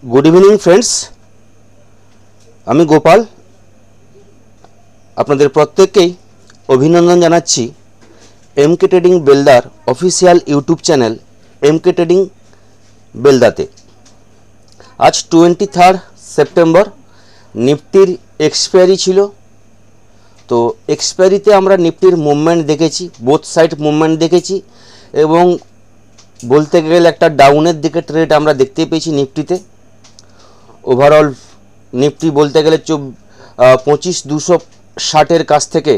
Good evening friends, আমি গোপাল আপনাদের প্রত্যেককেই অভিনন্দন জানাচ্ছি এমকে ট্রেডিং বেলদার অফিসিয়াল ইউটিউব চ্যানেল এমকে ট্রেডিং বেলদাতে। আজ 23 সেপ্টেম্বর নিফটির এক্সপায়ারি ছিল। তো এক্সপায়ারিতে আমরা নিফটির মুভমেন্ট দেখেছি, বোথ সাইড মুভমেন্ট দেখেছি এবং বলতে গেলে একটা ডাউনের দিকে ট্রেড আমরা দেখতে পেয়েছি নিফটিতে। ওভারঅল নিফটি বলতে গেলে 25,260 কাছ থেকে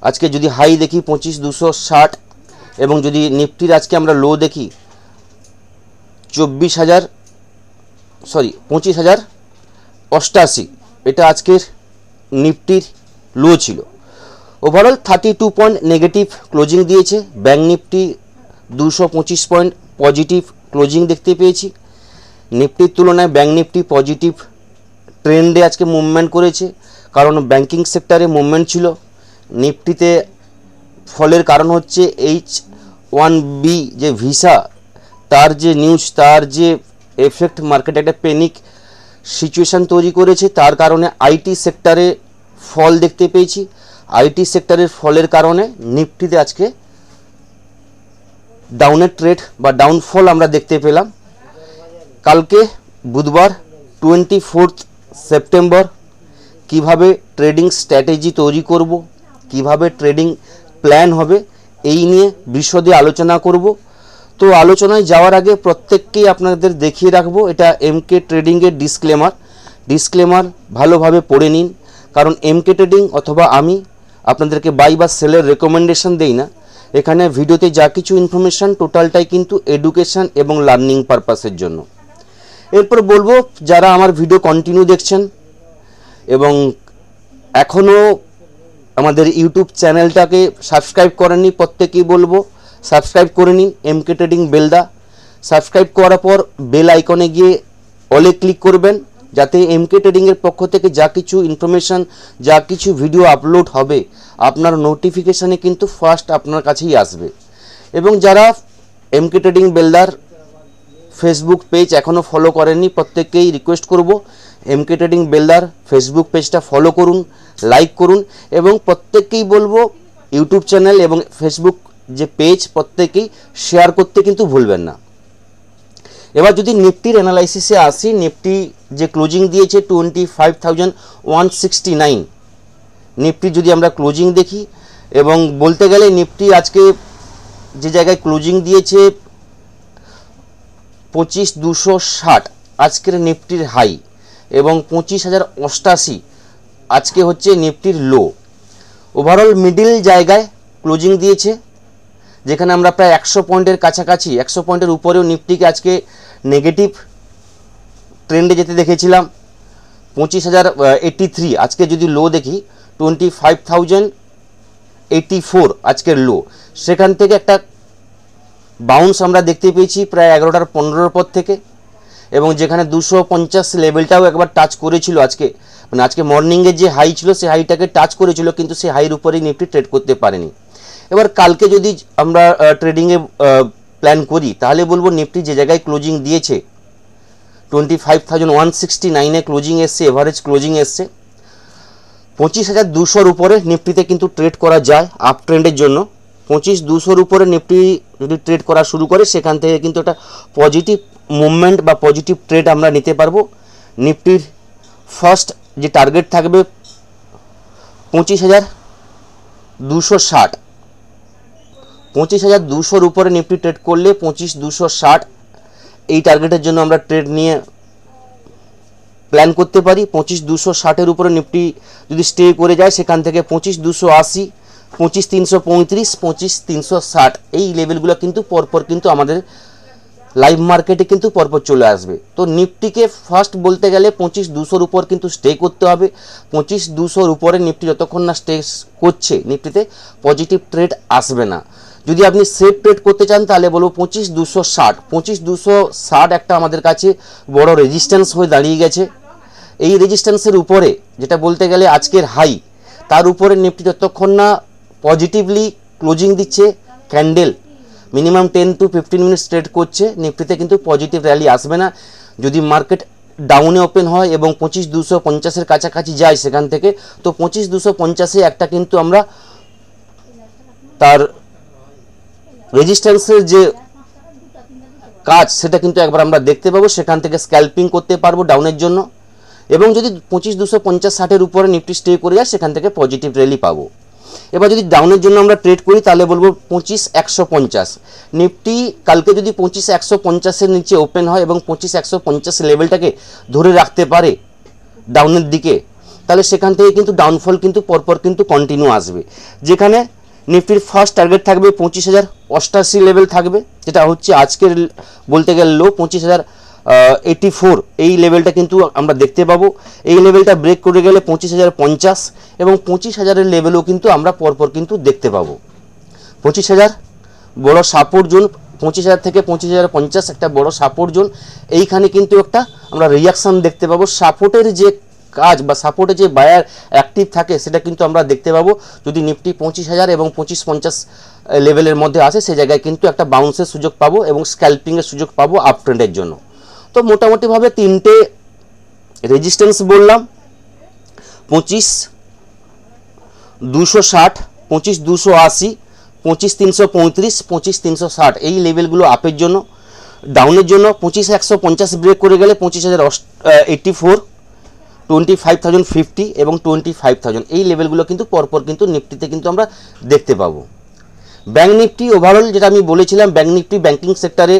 আজকে যদি হাই দেখি 25,260 এবং যদি নিফটির আজকে আমরা লো দেখি 25,088, এটা আজকের নিফটির লো ছিল। ওভারঅল 32 পয়েন্ট নেগেটিভ ক্লোজিং দিয়েছে। Bank Nifty 225 point positive closing দেখতে পেয়েছি। নিফটির তুলনায় ব্যাঙ্ক নিফটি পজিটিভ ট্রেন্ডে আজকে মুভমেন্ট করেছে, কারণ ব্যাংকিং সেক্টরে মুভমেন্ট ছিল। নিফটিতে ফলের কারণ হচ্ছে H1B যে ভিসা, তার যে নিউজ, তার যে এফেক্ট মার্কেটে একটা প্যানিক সিচুয়েশান তৈরি করেছে, তার কারণে আইটি সেক্টরে ফল দেখতে পেয়েছি। আইটি সেক্টরের ফলের কারণে নিফটিতে আজকে ডাউনের ট্রেড বা ডাউনফল আমরা দেখতে পেলাম। কালকে বুধবার 24 সেপ্টেম্বর কিভাবে ট্রেডিং স্ট্র্যাটেজি তৈরি করব, কিভাবে ট্রেডিং প্ল্যান হবে, এই নিয়ে বিশদে আলোচনা করব। তো আলোচনায় যাওয়ার আগে প্রত্যেককেই আপনাদের দেখিয়ে রাখবো, এটা এমকে ট্রেডিংয়ের ডিসক্লেমার ভালোভাবে পড়ে নিন, কারণ এমকে ট্রেডিং অথবা আমি আপনাদেরকে বাই বা সেলের রেকমেন্ডেশন দেই না। এখানে ভিডিওতে যা কিছু ইনফরমেশান টোটালটাই কিন্তু এডুকেশান এবং লার্নিং পারপাসের জন্য। এরপর বলবো, যারা আমার ভিডিও কন্টিনিউ দেখছেন এবং এখনও আমাদের ইউটিউব চ্যানেলটাকে সাবস্ক্রাইব করেননি, প্রত্যেকেই বলবো সাবস্ক্রাইব করে নিন এমকে ট্রেডিং বেলদা। সাবস্ক্রাইব করার পর বেল আইকনে গিয়ে অলে ক্লিক করবেন, যাতে এমকে ট্রেডিংয়ের পক্ষ থেকে যা কিছু ইনফরমেশান, যা কিছু ভিডিও আপলোড হবে আপনার নোটিফিকেশানে কিন্তু ফার্স্ট আপনার কাছেই আসবে। এবং যারা এমকে ট্রেডিং বেলদার ফেসবুক পেজ এখনও ফলো করেননি, প্রত্যেককেই রিকোয়েস্ট করব এমকে ট্রেডিং বেলদার ফেসবুক পেজটা ফলো করুন, লাইক করুন এবং প্রত্যেককেই বলবো ইউটিউব চ্যানেল এবং ফেসবুক যে পেজ প্রত্যেকেই শেয়ার করতে কিন্তু ভুলবেন না। এবার যদি নিফটির অ্যানালাইসিসে আসি, নিফটি যে ক্লোজিং দিয়েছে 25,169, নিফটি যদি আমরা ক্লোজিং দেখি এবং বলতে গেলে নিফটি আজকে যে জায়গায় ক্লোজিং দিয়েছে 25,260 আজকের নিফটির হাই এবং 25,088 আজকে হচ্ছে নিফটির লো। ওভারঅল মিডিল জায়গায় ক্লোজিং দিয়েছে, যেখানে আমরা প্রায় 100 পয়েন্টের কাছাকাছি, 100 পয়েন্টের উপরেও নিফটিকে আজকে নেগেটিভ ট্রেন্ডে যেতে দেখেছিলাম। 25,083 আজকে যদি লো দেখি 25,084 আজকের লো, সেখান থেকে একটা বাউন্স আমরা দেখতে পেয়েছি প্রায় 11:15 পর থেকে, এবং যেখানে 250 লেভেলটাও একবার টাচ করেছিল আজকে, মানে আজকে মর্নিংয়ের যে হাই ছিল সেই হাইটাকে টাচ করেছিল, কিন্তু সেই হাইয়ের উপরেই নিফটি ট্রেড করতে পারেনি। এবার কালকে যদি আমরা ট্রেডিংয়ে প্ল্যান করি তাহলে বলবো নিফটি যে জায়গায় ক্লোজিং দিয়েছে 25,169 ক্লোজিং এসছে, এভারেজ ক্লোজিং এসছে। 25,200 উপরে নিফটিতে কিন্তু ট্রেড করা যায় আপ ট্রেন্ডের জন্য। 25,200 উপরে নিফটি যদি ট্রেড করা শুরু করে সেখান থেকে কিন্তু একটা পজিটিভ মুভমেন্ট বা পজিটিভ ট্রেড আমরা নিতে পারবো। নিফটির ফার্স্ট যে টার্গেট থাকবে 25,260, 25,200 উপরে নিফটি ট্রেড করলে 25,260 এই টার্গেটের জন্য আমরা ট্রেড নিয়ে প্ল্যান করতে পারি। 25,260 উপরে নিফটি যদি স্টে করে যায় সেখান থেকে 25,280, 25,335, 25,360 এই লেভেলগুলো কিন্তু পরপর কিন্তু আমাদের লাইভ মার্কেটে কিন্তু পরপর চলে আসবে। তো নিফটিকে ফার্স্ট বলতে গেলে 25,200 উপর কিন্তু স্টে করতে হবে। 25,200 উপরে নিফটি যতক্ষণ না স্টে করছে নিফটিতে পজিটিভ ট্রেড আসবে না। যদি আপনি সেফ ট্রেড করতে চান তাহলে বলবো 25,260, 25,260 একটা আমাদের কাছে বড় রেজিস্ট্যান্স হয়ে দাঁড়িয়ে গেছে। এই রেজিস্ট্যান্সের উপরে যেটা বলতে গেলে আজকের হাই, তার উপরে নিফটি যতক্ষণ না পজিটিভলি ক্লোজিং দিচ্ছে, candle minimum 10 to 15 minutes trade করছে, নিফটিতে কিন্তু পজিটিভ র্যালি আসবে না। যদি মার্কেট ডাউনে ওপেন হয় এবং 25,250-এর কাছাকাছি যায় সেখান থেকে, তো 25,250-এ একটা কিন্তু আমরা তার রেজিস্ট্যান্সের যে কাজ সেটা কিন্তু একবার আমরা দেখতে পাবো, সেখান থেকে স্ক্যাল্পিং করতে পারবো ডাউনের জন্য। এবং যদি 25,250-60-এর উপরে নিফটি স্টে করে যায় সেখান থেকে পজিটিভ র্যালি পাবো। এবার যদি ডাউনের জন্য আমরা ট্রেড করি তাহলে বলবো 25,150। নিফটি কালকে যদি 25,150-এর নিচে ওপেন হয় এবং 25,150 লেভেলটাকে ধরে রাখতে পারে ডাউনের দিকে, তাহলে সেখান থেকে কিন্তু ডাউনফল কিন্তু পরপর কিন্তু কন্টিনিউ আসবে। যেখানে নিফটির ফার্স্ট টার্গেট থাকবে 25,088 লেভেল থাকবে, যেটা হচ্ছে আজকের বলতে গেলে লো 25,084, এই লেভেলটা কিন্তু আমরা দেখতে পাবো। এই লেভেলটা ব্রেক করে গেলে 25,050 এবং 25,000-এর লেভেলও কিন্তু আমরা পরপর কিন্তু দেখতে পাবো। 25,000 বড় সাপোর্ট জোন, 25,000 থেকে 25,050 একটা বড় সাপোর্ট জোন। এইখানে কিন্তু একটা আমরা রিয়াকশান দেখতে পাবো। সাপোর্টের যে কাজ বা সাপোর্টে যে বায়ার অ্যাক্টিভ থাকে সেটা কিন্তু আমরা দেখতে পাবো। যদি নিফটি 25,000 এবং 25,50 লেভেলের মধ্যে আসে, সেই জায়গায় কিন্তু একটা বাউন্সের সুযোগ পাবো এবং স্ক্যাল্পিংয়ের সুযোগ পাবো আপ ট্রেন্ডের জন্য। তো মোটামুটিভাবে তিনটে রেজিস্ট্যান্স বললাম, 25,260, 25,280, 25,335, 25,360, এই লেভেলগুলো আপের জন্য। ডাউনের জন্য 25,150 ব্রেক করে গেলে 25,084, 25,050 এবং 25,000, এই লেভেলগুলো কিন্তু পরপর কিন্তু নিফটিতে কিন্তু আমরা দেখতে পাবো। ব্যাঙ্ক নিফটি ওভারঅল যেটা আমি বলেছিলাম, ব্যাঙ্ক নিফটি ব্যাঙ্কিং সেক্টরে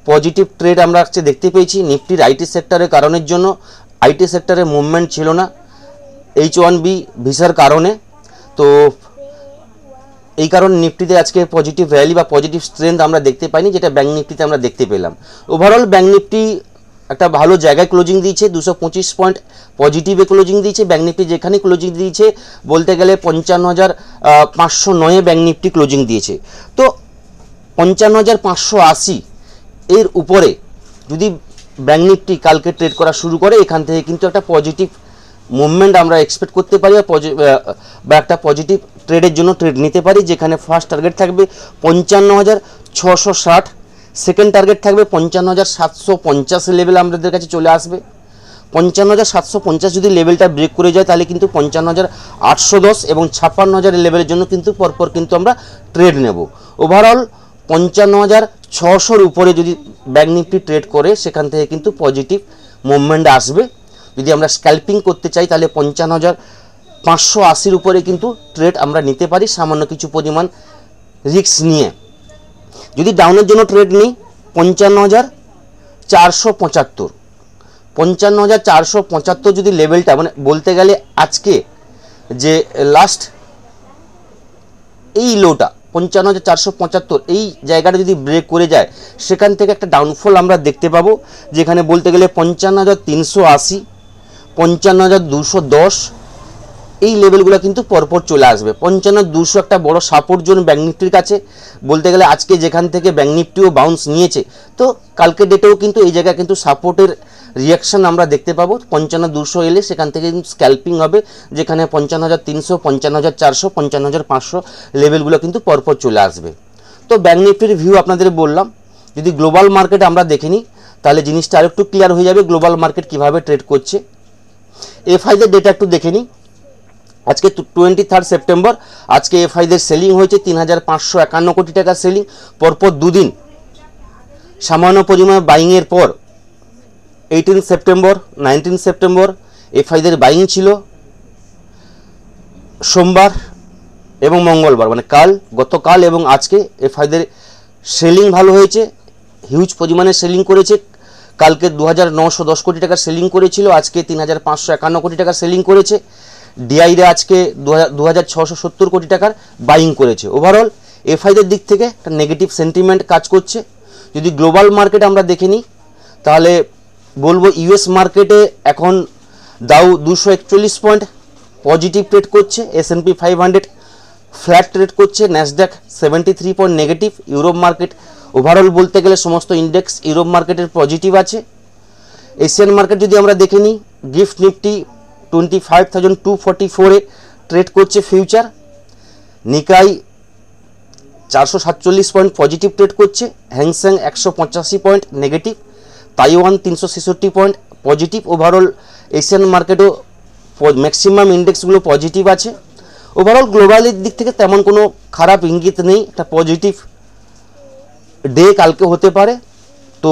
পজিটিভ ট্রেড আমরা আজকে দেখতে পেয়েছি। নিফটির আইটি সেক্টরের কারণের জন্য আইটি সেক্টরে মুভমেন্ট ছিল না H1B ভিসার কারণে, তো এই কারণে নিফটিতে আজকে পজিটিভ র্যালি বা পজিটিভ স্ট্রেংথ আমরা দেখতে পাইনি, যেটা ব্যাঙ্ক নিফটিতে আমরা দেখতে পেলাম। ওভারঅল ব্যাঙ্ক নিফটি একটা ভালো জায়গায় ক্লোজিং দিয়েছে, 225 পয়েন্ট পজিটিভে ক্লোজিং দিয়েছে। ব্যাঙ্ক নিফটি যেখানে ক্লোজিং দিয়েছে বলতে গেলে 55,509-এ ব্যাঙ্ক নিফটি ক্লোজিং দিয়েছে। তো 55,580 এর উপরে যদি ব্যাঙ্ক নিফটি কালকে ট্রেড করা শুরু করে, এখান থেকে কিন্তু একটা পজিটিভ মুভমেন্ট আমরা এক্সপেক্ট করতে পারি বা একটা পজিটিভ ট্রেডের জন্য ট্রেড নিতে পারি। যেখানে ফার্স্ট টার্গেট থাকবে 55,660, সেকেন্ড টার্গেট থাকবে 55,750 লেভেল আমাদের কাছে চলে আসবে। 55,750 যদি লেভেলটা ব্রেক করে যায় তাহলে কিন্তু 55,810 এবং 56,000 লেভেলের জন্য কিন্তু পরপর কিন্তু আমরা ট্রেড নেব। ওভারঅল 55,600-র উপরে যদি ব্যাঙ্ক নিফটি ট্রেড করে সেখান থেকে কিন্তু পজিটিভ মুভমেন্ট আসবে। যদি আমরা স্ক্যাল্পিং করতে চাই তাহলে 55,580-র উপরে কিন্তু ট্রেড আমরা নিতে পারি সামান্য কিছু পরিমাণ রিস্ক নিয়ে। যদি ডাউনের জন্য ট্রেড নিই 55,475, 55,475 যদি লেভেলটা মানে বলতে গেলে আজকে যে লাস্ট এই লোটা 55,475, এই জায়গাটা যদি ব্রেক করে যায় সেখান থেকে একটা ডাউনফল আমরা দেখতে পাবো। যেখানে বলতে গেলে 55,380, 55,210 এই লেভেলগুলো কিন্তু পরপর চলে আসবে। 55,200 একটা বড় সাপোর্ট জোন ব্যাঙ্ক নিফটির কাছে। বলতে গেলে আজকে যেখান থেকে ব্যাঙ্ক নিফটিও বাউন্স নিয়েছে, তো কালকে ডেটেও কিন্তু এই জায়গায় কিন্তু সাপোর্টের রিয়াকশান আমরা দেখতে পাবো। 55,200 এলে সেখান থেকে কিন্তু স্ক্যাল্পিং হবে, যেখানে 55,300, 55,400, 55,500 লেভেলগুলো কিন্তু পরপর চলে আসবে। তো ব্যাঙ্ক নিফটির ভিউ আপনাদের বললাম। যদি গ্লোবাল মার্কেট আমরা দেখে নিই তাহলে জিনিসটা আরেকটু ক্লিয়ার হয়ে যাবে গ্লোবাল মার্কেট কীভাবে ট্রেড করছে। এফআইদের ডেটা একটু দেখে নিই। আজকে 23 সেপ্টেম্বর, আজকে এফআইদের সেলিং হয়েছে 3,551 কোটি টাকা সেলিং। পরপর দুদিন সামান্য পরিমাণে বাইংয়ের পর 18 সেপ্টেম্বর, 19 সেপ্টেম্বর এফআইদের বাইং ছিল। সোমবার এবং মঙ্গলবার মানে গতকাল এবং আজকে এফআইদের সেলিং ভালো হয়েছে, হিউজ পরিমাণে সেলিং করেছে। কালকে 2,910 কোটি টাকার সেলিং করেছিল, আজকে 3,551 কোটি টাকার সেলিং করেছে। ডিআইরে আজকে 2,670 কোটি টাকার বাইং করেছে। ওভারঅল এফআইদের দিক থেকে একটা নেগেটিভ সেন্টিমেন্ট কাজ করছে। যদি গ্লোবাল মার্কেট আমরা দেখে নিই তাহলে বলবো ইউএস মার্কেটে এখন দাউ 241 পয়েন্ট পজিটিভ ট্রেড করছে, S&P 500 ফ্ল্যাট ট্রেড করছে, Nasdaq 73 point negative. Europe market overall বলতে গেলে সমস্ত ইন্ডেক্স ইউরোপ মার্কেটের পজিটিভ আছে। এশিয়ান মার্কেট যদি আমরা দেখে নিই, গিফট নিফটি 25,244-এ ট্রেড করছে future. Nikkei 447 point positive trade করছে, Hang Seng 185 point negative. Taiwan 366 point positive. Overall Asian মার্কেটও ম্যাক্সিমাম ইন্ডেক্সগুলো পজিটিভ আছে। ওভারঅল গ্লোবালের দিক থেকে তেমন কোনো খারাপ ইঙ্গিত নেই, একটা পজিটিভ ডে কালকে হতে পারে। তো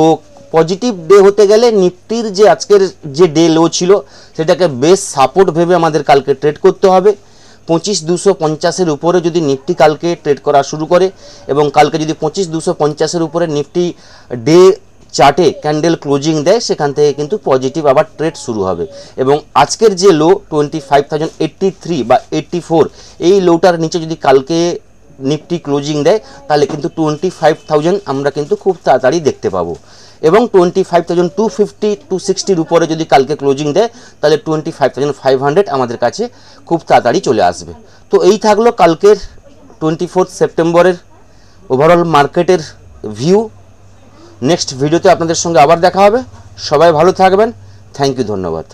পজিটিভ ডে হতে গেলে নিফটির যে আজকের যে ডে লো ছিল সেটাকে বেশ সাপোর্ট ভেবে আমাদের কালকে ট্রেড করতে হবে। 25,250-এর উপরে যদি নিফটি কালকে ট্রেড করা শুরু করে এবং কালকে যদি 25,250-এর উপরে নিফটি ডে চার্টে ক্যান্ডেল ক্লোজিং দেয়, সেখান থেকে কিন্তু পজিটিভ আবার ট্রেড শুরু হবে। এবং আজকের যে লো 25,083 বা 84, এই লোটার নিচে যদি কালকে নিফটি ক্লোজিং দেয় তাহলে কিন্তু 25,000 আমরা কিন্তু খুব তাড়াতাড়ি দেখতে পাবো। এবং 25,250-260-র উপরে যদি কালকে ক্লোজিং দেয় তাহলে 25,500 আমাদের কাছে খুব তাড়াতাড়ি চলে আসবে। তো এই থাকলো কালকের 24 সেপ্টেম্বরের ওভারঅল মার্কেটের ভিউ। নেক্সট ভিডিওতে আপনাদের সঙ্গে আবার দেখা হবে। সবাই ভালো থাকবেন। থ্যাংক ইউ, ধন্যবাদ।